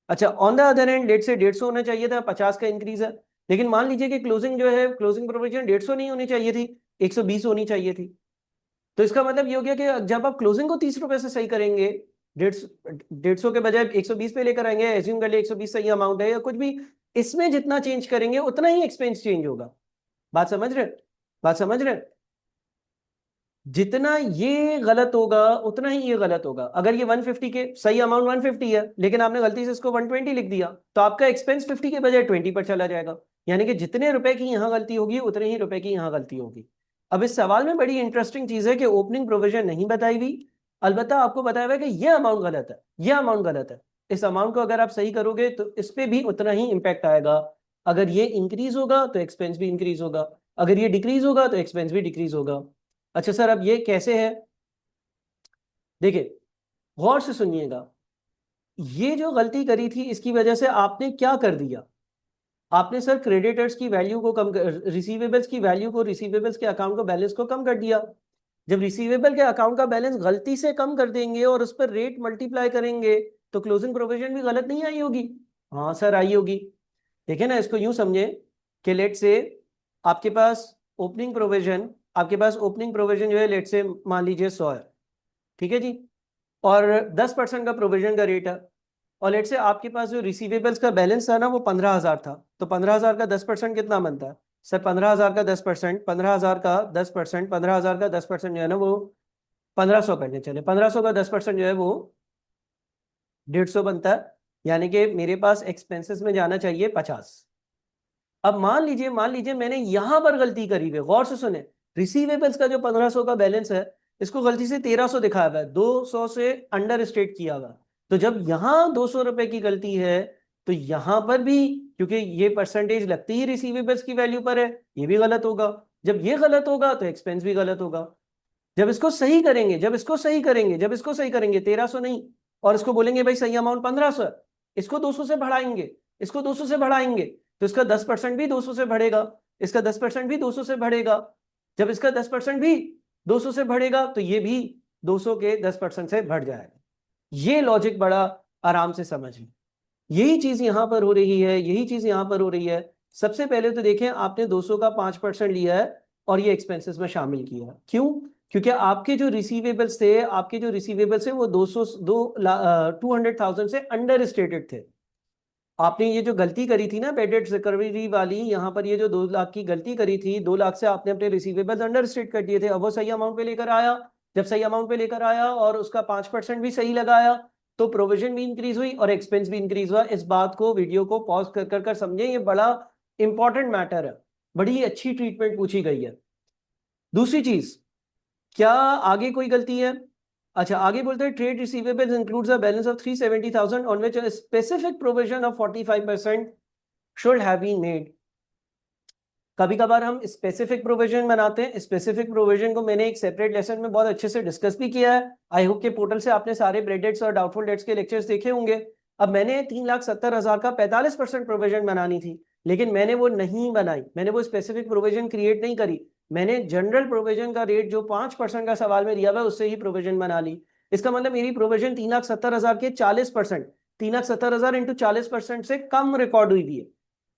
अच्छा, ऑन द अदर एंड डेट से 150 होना चाहिए था, 50 का इंक्रीज है, लेकिन मान लीजिए कि क्लोजिंग जो है क्लोजिंग प्रोविजन 150 नहीं होनी चाहिए थी, 120 होनी चाहिए थी। तो इसका मतलब ये हो गया कि जब आप क्लोजिंग को 30 रुपए से सही करेंगे, 150 के बजाय 120 पे लेकर आएंगे, एज्यूम कर ले 120 सही अमाउंट है या कुछ भी, इसमें जितना चेंज करेंगे उतना ही एक्सपेंस चेंज होगा। बात समझ रहे, बात समझ रहे, जितना ये गलत होगा उतना ही ये गलत होगा। अगर ये 150 के सही अमाउंट 150 है लेकिन आपने गलती से इसको 120 लिख दिया तो आपका एक्सपेंस 50 के बजाय 20 पर चला जाएगा। यानी कि जितने रुपए की यहां गलती होगी उतने ही रुपए की यहां गलती होगी। अब इस सवाल में बड़ी इंटरेस्टिंग चीज है कि ओपनिंग प्रोविजन नहीं बताई हुई, अलबत्ता आपको बताया हुआ है कि यह अमाउंट गलत है, यह अमाउंट गलत है। इस अमाउंट को अगर आप सही करोगे तो इस पे भी उतना ही इंपैक्ट आएगा। अगर ये इंक्रीज होगा तो एक्सपेंस भी इंक्रीज होगा, अगर ये डिक्रीज होगा तो एक्सपेंस भी डिक्रीज होगा। अच्छा सर, अब ये कैसे है, देखिए गौर से सुनिएगा। ये जो गलती करी थी इसकी वजह से आपने क्या कर दिया, आपने सर क्रेडिटर्स की वैल्यू को कम कर, रिसीवेबल्स की वैल्यू को, रिसीवेबल्स के अकाउंट को, बैलेंस को कम कर दिया। जब रिसीवेबल के अकाउंट का बैलेंस गलती से कम कर देंगे और उस पर रेट मल्टीप्लाई करेंगे तो क्लोजिंग प्रोविजन भी गलत नहीं आई होगी। हाँ सर आई होगी। देखिए ना, इसको यूं समझे कि लेट से आपके पास ओपनिंग प्रोविजन, आपके पास ओपनिंग प्रोविजन जो है लेट से मान लीजिए 100 है, ठीक है जी, और 10% का प्रोविजन का रेट है, और लेट से आपके पास जो रिसीवेबल्स का बैलेंस था ना वो 15,000 था, तो 15,000 का 10% कितना बनता है सर, 15,000 का 10%, 15,000 का 10%, 15,000 का 10% जो है ना वो 1500 करने चले, 1500 का 10% जो है वो 150 बनता है। यानी कि मेरे पास एक्सपेंसेस में जाना चाहिए 50। अब मान लीजिए मैंने यहां पर गलती करी है, गौर से सुने, रिसीवेबल्स का जो 1500 का बैलेंस है इसको गलती से 1300 दिखाया हुआ है, 200 से अंडर स्टेट किया हुआ। तो जब यहां 200 रुपए की गलती है तो यहां पर भी, क्योंकि ये परसेंटेज लगती ही रिसीवेबल्स की वैल्यू पर है, ये भी गलत होगा। जब ये गलत होगा तो एक्सपेंस भी गलत होगा। जब इसको सही करेंगे, जब इसको सही करेंगे, जब इसको सही करेंगे 1300 नहीं, और इसको बोलेंगे भाई सही अमाउंट 1500, इसको 200 से बढ़ाएंगे, इसको 200 से बढ़ाएंगे, तो इसका 10% भी 200 से बढ़ेगा, इसका 10% भी 200 से बढ़ेगा। जब इसका 10% भी 200 से बढ़ेगा तो ये भी 200 के 10% से बढ़ जाएगा। ये लॉजिक बड़ा आराम से समझ लें। यही चीज यहां पर हो रही है, यही चीज यहां पर हो रही है। सबसे पहले तो देखें, आपने 200 का 5% लिया है और ये एक्सपेंसेस में शामिल किया। क्यों? क्योंकि आपके जो रिसीवेबल्स थे, आपके जो रिसीवेबल्स थे वो 200,000 से अंडर स्टेटेड थे। आपने ये जो गलती करी थी ना बेड डेट रिकवरी वाली, यहाँ पर ये जो 2 लाख की गलती करी थी, 2 लाख से आपने अपने रिसीवेबल्स अंडर स्टेट कर दिए थे। अब वो सही अमाउंट पे लेकर आया, जब सही अमाउंट पे लेकर आया और उसका 5% भी सही लगाया तो प्रोविजन भी इंक्रीज हुई और एक्सपेंस भी इंक्रीज हुआ। इस बात को, वीडियो को पॉज कर समझे, ये बड़ा इंपॉर्टेंट मैटर है, बड़ी अच्छी ट्रीटमेंट पूछी गई है। दूसरी चीज, क्या आगे कोई गलती है? अच्छा, आगे बोलते हैं trade receivables includes a balance of 370,000 on which a specific provision of 45% should have been made. कभी कभार हम स्पेसिफिक प्रोविजन बनाते हैं। स्पेसिफिक प्रोविजन को मैंने एक सेपरेट लेसन में बहुत अच्छे से डिस्कस भी किया है। आई होप के पोर्टल से आपने सारे ब्रेड डेट्स और डाउटफुल डेट्स के लेक्चर्स देखे होंगे। अब मैंने 3,70,000 का 45% प्रोविजन बनानी थी, लेकिन मैंने वो नहीं बनाई, मैंने वो स्पेसिफिक प्रोविजन क्रिएट नहीं करी। मैंने जनरल प्रोविजन का रेट जो 5% का सवाल में दिया हुआ है उससे ही प्रोविजन बना ली। इसका मतलब मेरी प्रोविजन 3,70,000 के 40%, 3,70,000 इंटू 40% से कम रिकॉर्ड हुई है।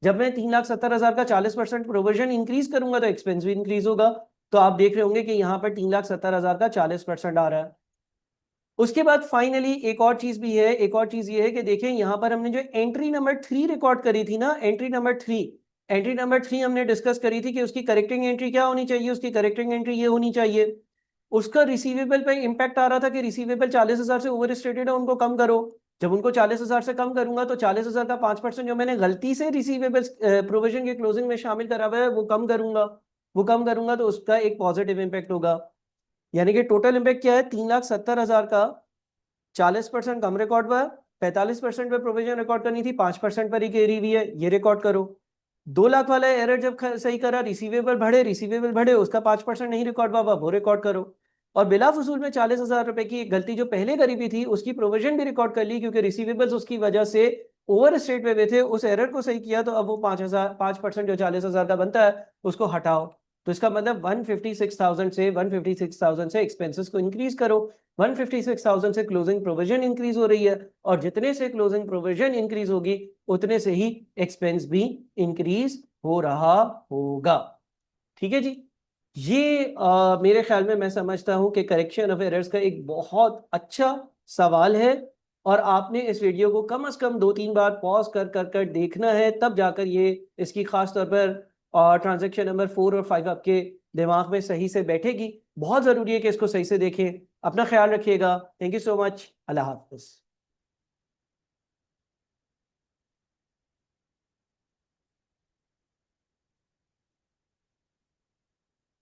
जब मैं 3,70,000 का 40% प्रोविजन इंक्रीज करूंगा तो एक्सपेंस भी इंक्रीज होगा। तो आप देख रहे होंगे कि यहाँ पर 3,70,000 का 40% आ रहा है। उसके बाद फाइनली एक और चीज भी है, एक और चीज ये है कि देखें यहाँ पर हमने जो एंट्री नंबर 3 रिकॉर्ड करी थी ना, एंट्री नंबर 3 हमने डिस्कस करी थी कि उसकी करेक्टिंग एंट्री क्या होनी चाहिए, उसकी करेक्टिंग एंट्री ये होनी चाहिए। उसका रिसीवेबल पे इंपैक्ट आ रहा था कि रिसीवेबल 40,000 से ओवर स्टेटेड है, उनको कम करो। जब उनको 40,000 से कम करूंगा तो 40,000 का 5% जो मैंने गलती से रिसीवेबल्स प्रोविजन के क्लोजिंग में शामिल करा हुआ है वो कम करूंगा, वो कम करूंगा तो उसका एक पॉजिटिव इंपैक्ट होगा। यानी कि टोटल इंपैक्ट क्या है, 3,70,000 का 40% कम रिकॉर्ड हुआ है, 45% पे प्रोविजन रिकॉर्ड करनी थी, 5% पर ही घेरी हुई है, ये रिकॉर्ड करो। 2 लाख वाला एरर जब सही करा, रिसीवेबल बढ़े, उसका 5% नहीं रिकॉर्ड हुआ, वो रिकॉर्ड करो। और बिला फजूल में 40,000 रुपए की एक गलती जो पहले करी हुई थी उसकी प्रोविजन भी रिकॉर्ड कर ली, क्योंकि रिसीवेबल्स उसकी वजह से ओवर स्टेट पे हुए थे, उस एरर को सही किया तो अब वो 5% जो 40,000 का बनता है उसको हटाओ। तो इसका मतलब 156,000 से एक्सपेंसेस को इंक्रीज करो। 156,000 से क्लोजिंग प्रोविजन इंक्रीज हो रही है, और जितने से क्लोजिंग प्रोविजन इंक्रीज होगी उतने से ही एक्सपेंस भी इंक्रीज हो रहा होगा। ठीक है जी। ये मेरे ख्याल में मैं समझता हूं कि करेक्शन ऑफ एरर्स का एक बहुत अच्छा सवाल है, और आपने इस वीडियो को कम से कम 2-3 बार पॉज कर देखना है, तब जाकर ये इसकी खास तौर पर ट्रांजैक्शन नंबर 4 और 5 आपके दिमाग में सही से बैठेगी। बहुत ज़रूरी है कि इसको सही से देखें। अपना ख्याल रखिएगा। Thank you so much. अल्लाह हाफिज़।